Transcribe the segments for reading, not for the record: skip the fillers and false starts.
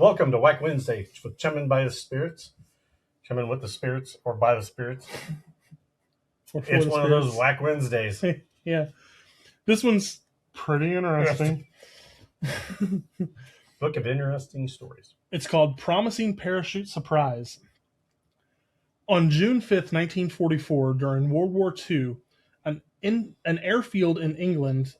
Welcome to Whack Wednesday with Chumming by the Spirits. Chumming with the Spirits or by the Spirits. It's one of those Whack Wednesdays. Yeah. This one's pretty interesting. Book of interesting stories. It's called Promising Parachute Surprise. On June 5th, 1944, during World War II, at an airfield in England,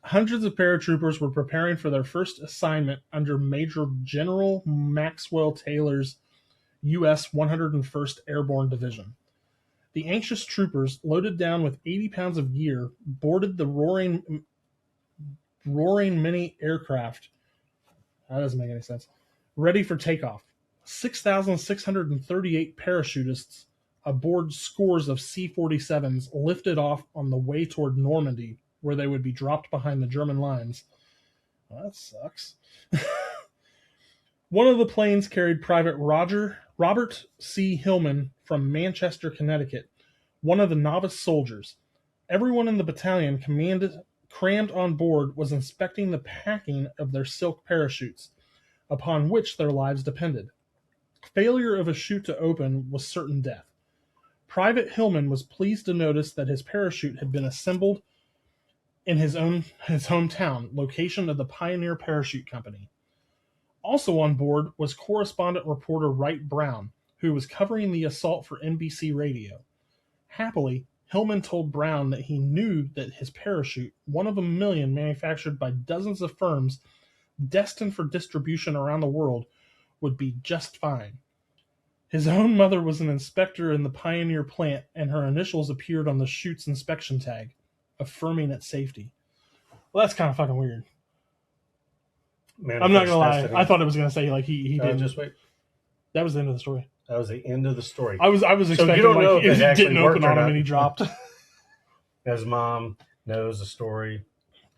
hundreds of paratroopers were preparing for their first assignment under Major General Maxwell Taylor's U.S. 101st Airborne Division. The anxious troopers, loaded down with 80 pounds of gear, boarded the roaring mini aircraft. That doesn't make any sense. Ready for takeoff. 6,638 parachutists aboard scores of C-47s lifted off on the way toward Normandy, where they would be dropped behind the German lines. Well, that sucks. One of the planes carried Private Robert C. Hillman from Manchester, Connecticut, one of the novice soldiers. Everyone in the battalion crammed on board was inspecting the packing of their silk parachutes, upon which their lives depended. Failure of a chute to open was certain death. Private Hillman was pleased to notice that his parachute had been assembled in his hometown, location of the Pioneer Parachute Company. Also on board was correspondent reporter Wright Brown, who was covering the assault for NBC Radio. Happily, Hillman told Brown that he knew that his parachute, one of a million manufactured by dozens of firms destined for distribution around the world, would be just fine. His own mother was an inspector in the Pioneer plant, and her initials appeared on the chute's inspection tag, affirming its safety. Well, that's kind of fucking weird. I'm not gonna lie. I thought it was gonna say like he didn't. Just wait. That was the end of the story. That was the end of the story. I was expecting you don't know like if it didn't open on him and he dropped. His mom knows the story.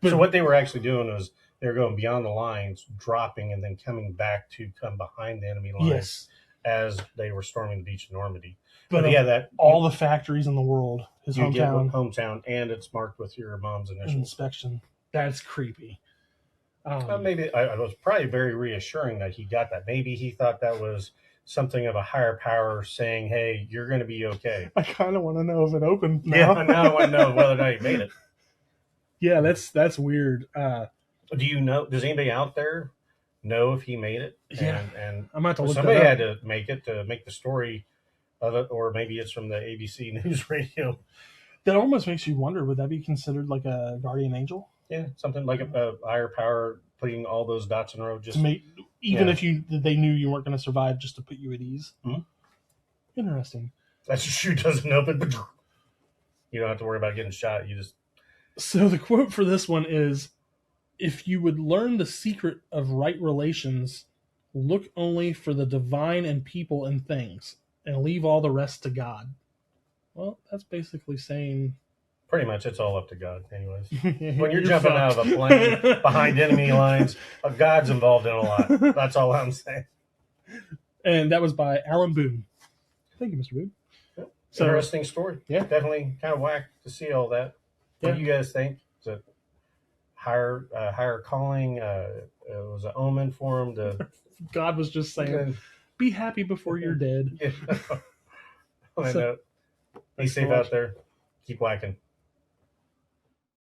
So what they were actually doing was they were going beyond the lines, dropping, and then coming back to come behind the enemy lines. Yes. As they were storming the beach in Normandy. But yeah, that all the factories in the world, his hometown, and it's marked with your mom's initials. Inspection. That's creepy. Maybe it was probably very reassuring that he got that. Maybe he thought that was something of a higher power saying, "Hey, you're going to be okay." I kind of want to know if it opened now. Yeah, now I want to know whether or not he made it. Yeah, that's weird. Do you know? Does anybody out there know if he made it? Yeah, and I'm about to look somebody had to make it to make the story of it, or maybe it's from the ABC News Radio. That almost makes you wonder: would that be considered like a guardian angel? Yeah, something like a higher power putting all those dots in a row just to make, even if they knew you weren't going to survive, just to put you at ease. Mm-hmm. Interesting. That chute doesn't open. You don't have to worry about getting shot. You just. So the quote for this one is, "If you would learn the secret of right relations, look only for the divine in people and things, and leave all the rest to God." Well, that's basically saying... Pretty much, it's all up to God, anyways. When you're jumping out of a plane behind enemy lines, God's involved in a lot. That's all I'm saying. And that was by Alan Boone. Thank you, Mr. Boone. Yep. So, interesting story. Yeah. Definitely kind of whack to see all that. What do you guys think? Is it higher calling? It was an omen for him to... God was just saying, be happy before you're dead. Yeah. Be safe out there. Keep whacking.